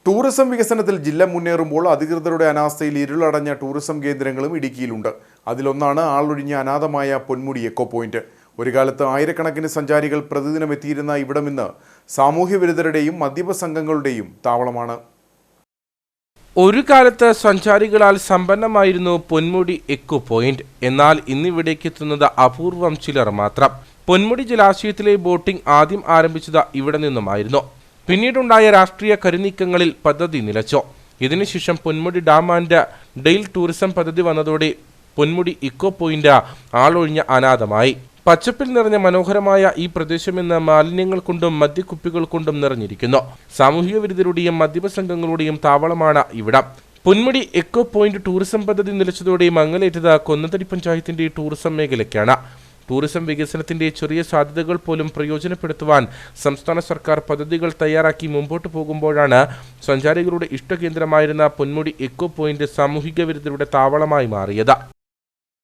Tourism വികസനത്തിൽ ജില്ല മുന്നേറുമ്പോൾ അധികൃതരുടെ അനാസ്ഥയിൽ ഇരുളടഞ്ഞ ടൂറിസം കേന്ദ്രങ്ങളും ഇടുക്കിയിലുണ്ട്. അതിലൊന്നാണ് ആളൊഴിഞ്ഞ അനാഥമായ പൊന്മുടി എക്കോ പോയിന്റ്. ഒരു കാലത്ത് ആയിരക്കണക്കിന് സഞ്ചാരികൾ പ്രതിദിനം എത്തിയിരുന്ന ഇവിടമിന്ന് സാമൂഹ്യ വിരുദ്ധരുടെയും മദ്യപ സംഘങ്ങളുടെയും താവളമാണ്. ഒരു കാലത്ത് സഞ്ചാരികളാൽ സമ്പന്നമായിരുന്നു പൊന്മുടി എക്കോ പോയിന്റ്. എന്നാൽ ഇന്നിവിടേക്ക് എത്തുന്നത് അപൂർവം ചിലർ മാത്രം. പൊന്മുടി ജലാശയത്തിലെ ബോട്ടിംഗ് ആദ്യം ആരംഭിച്ചത് ഇവിടെ നിന്നുമായിരുന്നു. പിന്നീടുണ്ടായ രാഷ്ട്രീയ കരുനീക്കങ്ങളിൽ പദ്ധതി നിലച്ചു. ഇതിനുശേഷം Ponmudi dam and Dale tourism പദ്ധതി വന്നതോടെ പൊന്മുടി ഇക്കോ പോയിന്റ് ആളൊഴിഞ്ഞ അനാഥമായി. പച്ചപ്പിൽ നിറഞ്ഞ മനോഹരമായ ഈ പ്രദേശം ഇന്ന് മാലിന്യങ്ങൾ കൊണ്ടും മദ്യക്കുപ്പികൾ കൊണ്ടും നിറഞ്ഞിരിക്കുന്നു. സാമൂഹിക വിരുദ്ധരുടെയും മദ്യപ സംഘങ്ങളുടെയും താവളമാണ് ഇവിടം. പൊന്മുടി എക്കോ പോയിന്റ് ടൂറിസം പദ്ധതി നിലച്ചതോടെ മങ്ങലേറ്റത് കൊന്നത്തടി പഞ്ചായത്തിന്റെ ടൂറിസം മേഖലയ്ക്കാണ്. ടൂറിസം വികസനത്തിന്റെ ചെറിയ സാധ്യതകൾ പോലും പ്രയോജനപ്പെടുത്തുവാൻ സംസ്ഥാന സർക്കാർ പദ്ധതികൾ തയ്യാറാക്കി മുമ്പോട്ട് പോകുമ്പോഴാണ് സഞ്ചാരികളുടെ ഇഷ്ടകേന്ദ്രമായിരുന്ന പൊന്മുടി എക്കോ പോയിന്റ് സാമൂഹിക വിരുദ്ധരുടെ താവളമായി മാറിയത്.